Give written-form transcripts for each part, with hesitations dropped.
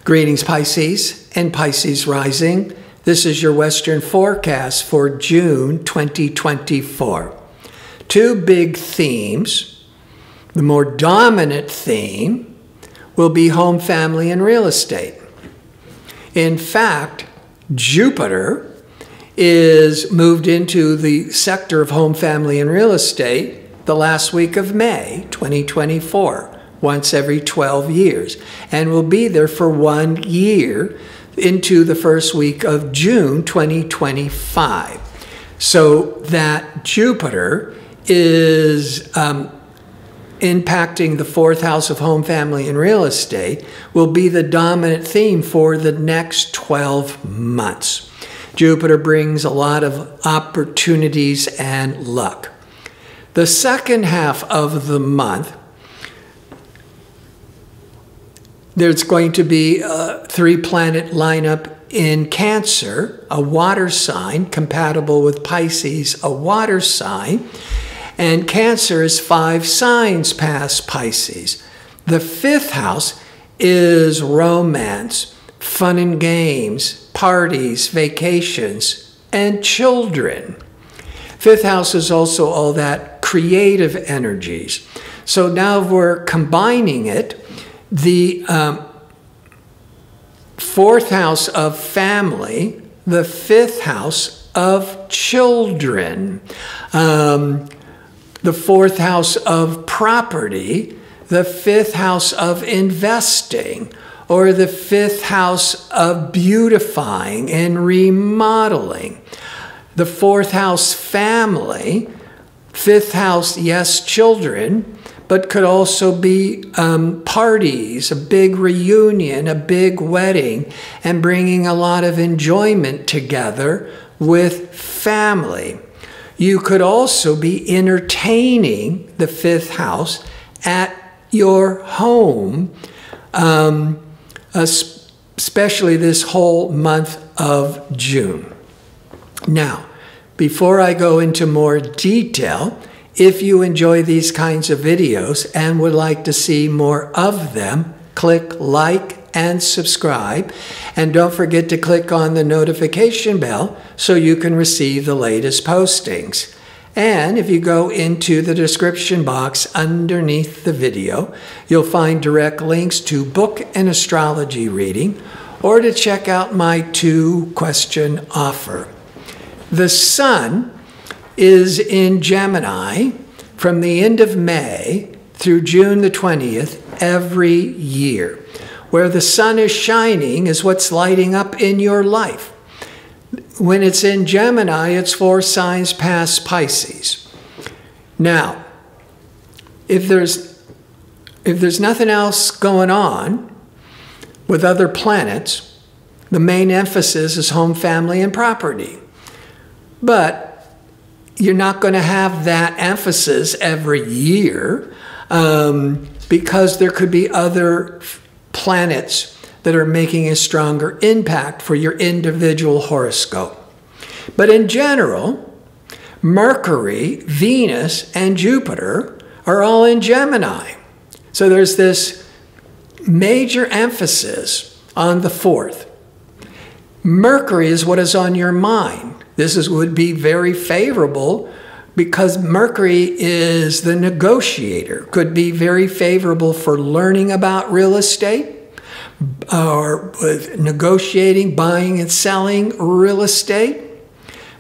Greetings, Pisces and Pisces rising. This is your Western forecast for June 2024. Two big themes. The more dominant theme will be home, family, and real estate. In fact, Jupiter is moved into the sector of home, family, and real estate the last week of May 2024. Once every 12 years, and will be there for 1 year into the first week of June 2025. So that Jupiter is impacting the fourth house of home, family, and real estate will be the dominant theme for the next 12 months. Jupiter brings a lot of opportunities and luck. The second half of the month, there's going to be a 3-planet lineup in Cancer, a water sign, compatible with Pisces, a water sign. And Cancer is 5 signs past Pisces. The 5th house is romance, fun and games, parties, vacations, and children. 5th house is also all that creative energies. So now we're combining it. The 4th house of family, the 5th house of children, the 4th house of property, the 5th house of investing, or the 5th house of beautifying and remodeling, the 4th house family, 5th house, yes, children, but could also be parties, a big reunion, a big wedding, and bringing a lot of enjoyment together with family. You could also be entertaining the 5th house at your home, especially this whole month of June. Now, before I go into more detail, if you enjoy these kinds of videos and would like to see more of them, click like and subscribe. And don't forget to click on the notification bell so you can receive the latest postings. And if you go into the description box underneath the video, you'll find direct links to book an astrology reading or to check out my 2-question offer. The Sun is in Gemini from the end of May through June the 20th every year. Where the sun is shining is what's lighting up in your life. When it's in Gemini, it's 4 signs past Pisces. Now, if there's nothing else going on with other planets, the main emphasis is home, family, and property. But you're not going to have that emphasis every year because there could be other planets that are making a stronger impact for your individual horoscope. But in general, Mercury, Venus, and Jupiter are all in Gemini. So there's this major emphasis on the 4th. Mercury is what is on your mind. This would be very favorable because Mercury is the negotiator. Could be very favorable for learning about real estate or with negotiating, buying and selling real estate.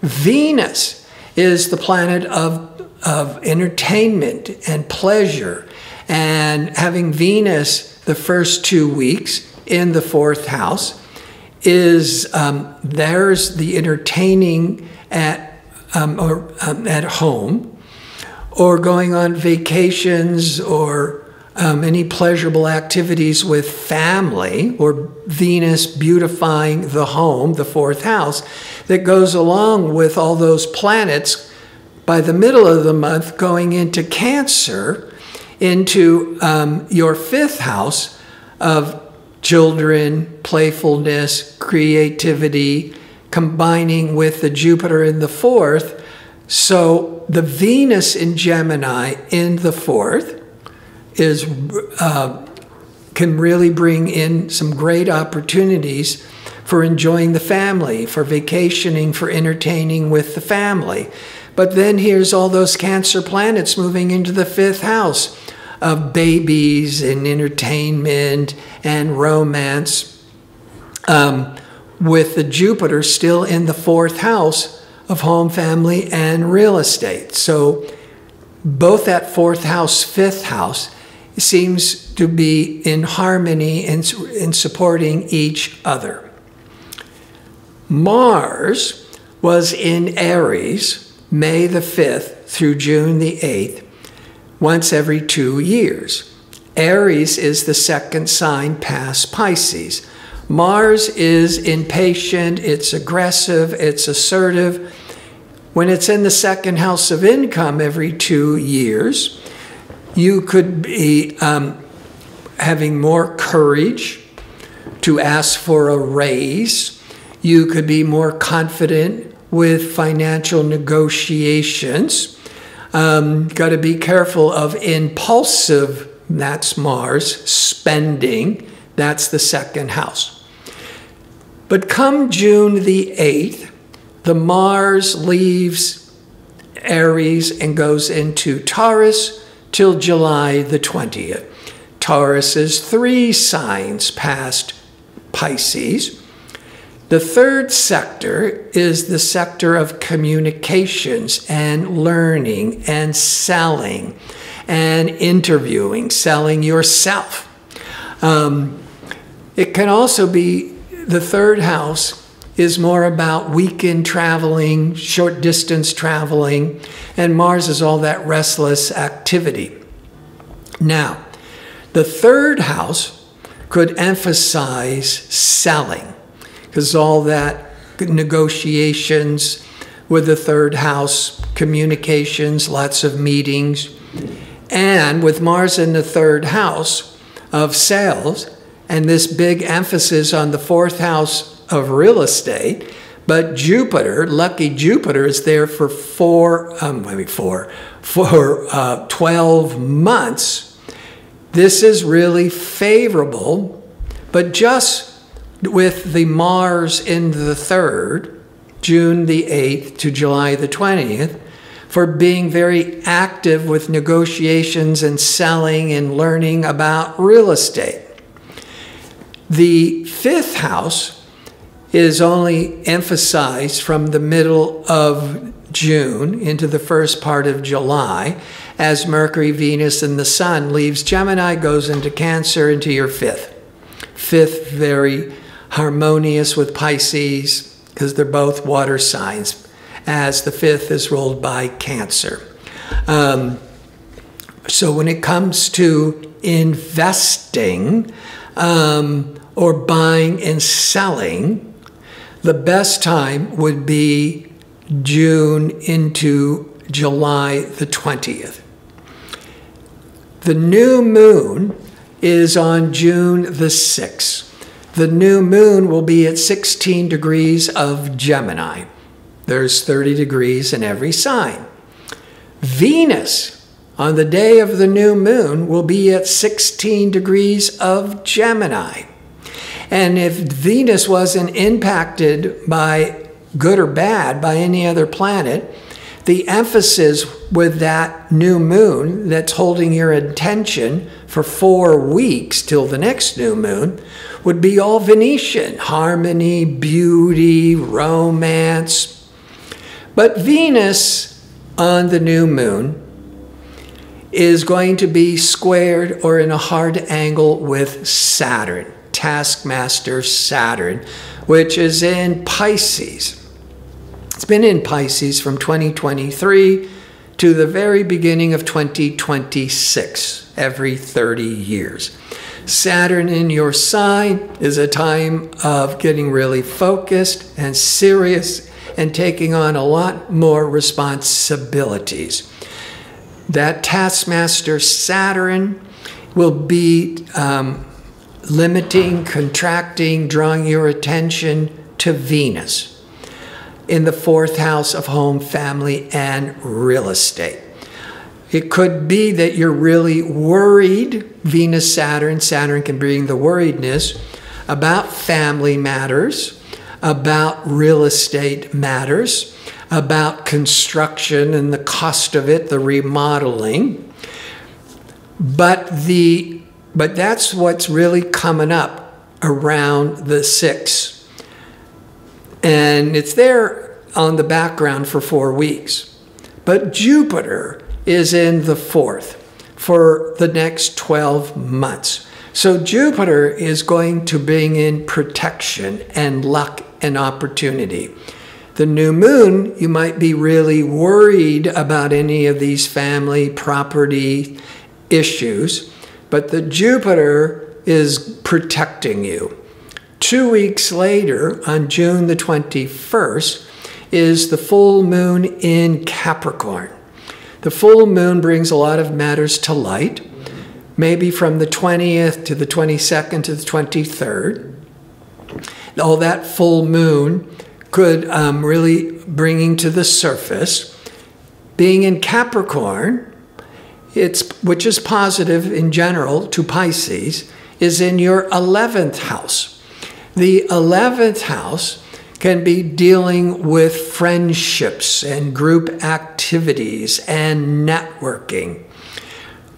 Venus is the planet of entertainment and pleasure. And having Venus the first 2 weeks in the 4th house is there's the entertaining at home, or going on vacations, or any pleasurable activities with family, or Venus beautifying the home, the 4th house, that goes along with all those planets by the middle of the month going into Cancer, into your 5th house of children, playfulness, creativity, combining with the Jupiter in the 4th. So the Venus in Gemini in the 4th is can really bring in some great opportunities for enjoying the family, for vacationing, for entertaining with the family. But then here's all those Cancer planets moving into the 5th house of babies and entertainment and romance, with the Jupiter still in the 4th house of home, family, and real estate. So both that 4th house, 5th house seems to be in harmony and in supporting each other. Mars was in Aries May the 5th through June the 8th, once every 2 years. Aries is the second sign past Pisces. Mars is impatient, it's aggressive, it's assertive. When it's in the 2nd house of income every 2 years, you could be having more courage to ask for a raise. You could be more confident with financial negotiations. Got to be careful of impulsive, that's Mars, spending. That's the 2nd house. But come June the 8th, the Mars leaves Aries and goes into Taurus till July the 20th. Taurus is 3 signs past Pisces. The 3rd sector is the sector of communications and learning and selling and interviewing, selling yourself. It can also be the 3rd house is more about weekend traveling, short distance traveling, and Mars is all that restless activity. Now, the 3rd house could emphasize selling, because all that negotiations with the 3rd house, communications, lots of meetings, and with Mars in the 3rd house of sales, and this big emphasis on the 4th house of real estate, but Jupiter, lucky Jupiter, is there for 12 months. This is really favorable, but just with the Mars in the 3rd, June the 8th to July the 20th, for being very active with negotiations and selling and learning about real estate. The 5th house is only emphasized from the middle of June into the first part of July, as Mercury, Venus, and the Sun leaves Gemini, goes into Cancer, into your 5th. 5th, very harmonious with Pisces, because they're both water signs, as the 5th is ruled by Cancer. So when it comes to investing or buying and selling, the best time would be June into July the 20th. The new moon is on June the 6th. The new moon will be at 16 degrees of Gemini. There's 30 degrees in every sign. Venus, on the day of the new moon, will be at 16 degrees of Gemini. And if Venus wasn't impacted by good or bad by any other planet, the emphasis with that new moon that's holding your attention for 4 weeks till the next new moon would be all Venetian, harmony, beauty, romance. But Venus on the new moon is going to be squared or in a hard angle with Saturn, taskmaster Saturn, which is in Pisces. It's been in Pisces from 2023 to the very beginning of 2026, every 30 years. Saturn in your sign is a time of getting really focused and serious and taking on a lot more responsibilities. That taskmaster Saturn will be limiting, contracting, drawing your attention to Venus in the 4th house of home, family, and real estate. It could be that you're really worried, Venus, Saturn can bring the worriedness, about family matters, about real estate matters, about construction and the cost of it, the remodeling. But that's what's really coming up around the 6th. And it's there on the background for 4 weeks. But Jupiter is in the 4th for the next 12 months. So Jupiter is going to bring in protection and luck and opportunity. The new moon, you might be really worried about any of these family property issues, but the Jupiter is protecting you. 2 weeks later, on June the 21st, is the full moon in Capricorn. The full moon brings a lot of matters to light, maybe from the 20th to the 22nd to the 23rd. All that full moon could really bringing to the surface. Being in Capricorn, which is positive in general to Pisces, is in your 11th house. The 11th house can be dealing with friendships and group activities and networking.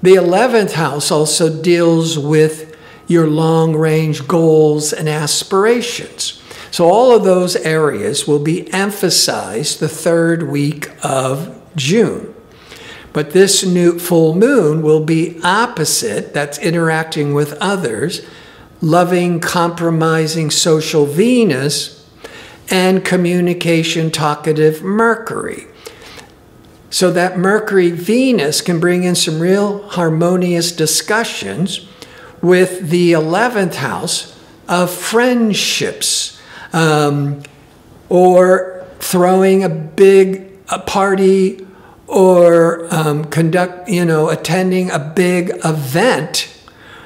The 11th house also deals with your long-range goals and aspirations. So all of those areas will be emphasized the 3rd week of June. But this new full moon will be opposite, that's interacting with others, loving, compromising social Venus, and communication, talkative Mercury. So that Mercury-Venus can bring in some real harmonious discussions with the 11th house of friendships, or throwing a party, or attending a big event.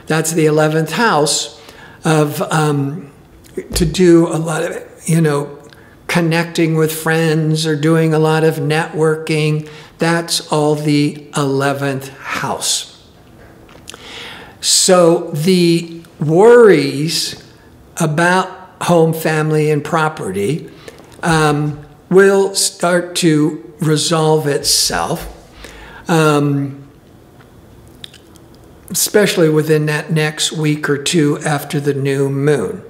That's the 11th house of to do a lot of connecting with friends or doing a lot of networking. That's all the 11th house. So the worries about home, family, and property will start to resolve itself, especially within that next week or two after the new moon.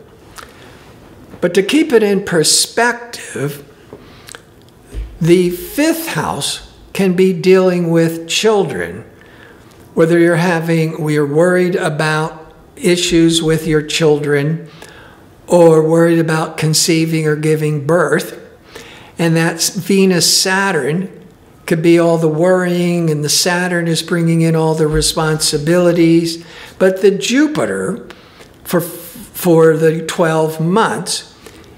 But to keep it in perspective, the 5th house can be dealing with children. Whether you're worried about issues with your children, or worried about conceiving or giving birth, and that's Venus-Saturn, could be all the worrying, and the Saturn is bringing in all the responsibilities. But the Jupiter, for the 12 months,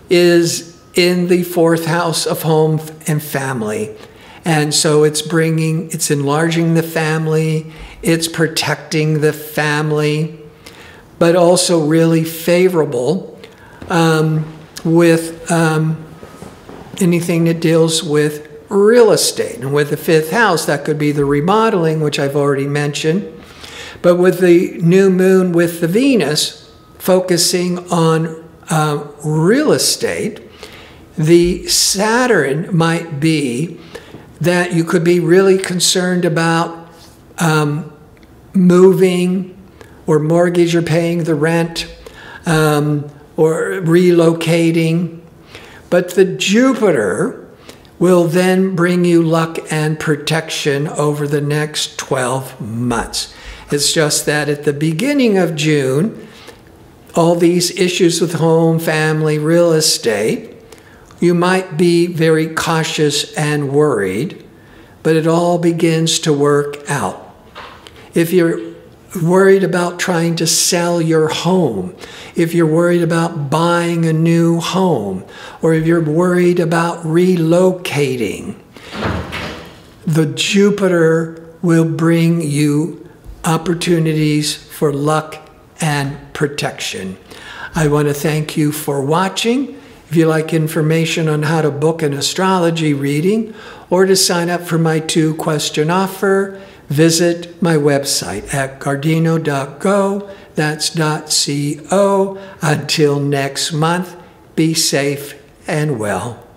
is in the 4th house of home and family. And so it's enlarging the family, it's protecting the family, but also really favorable with anything that deals with real estate. And with the 5th house, that could be the remodeling, which I've already mentioned. But with the new moon with the Venus focusing on real estate, the Saturn might be that you could be really concerned about moving, or mortgage or paying the rent, or relocating. But the Jupiter will then bring you luck and protection over the next 12 months. It's just that at the beginning of June, all these issues with home, family, real estate, you might be very cautious and worried, but it all begins to work out. If you're worried about trying to sell your home, if you're worried about buying a new home, or if you're worried about relocating, the Jupiter will bring you opportunities for luck and protection. I want to thank you for watching. If you like information on how to book an astrology reading or to sign up for my 2-question offer, visit my website at gardino.go. That's .co. Until next month, be safe and well.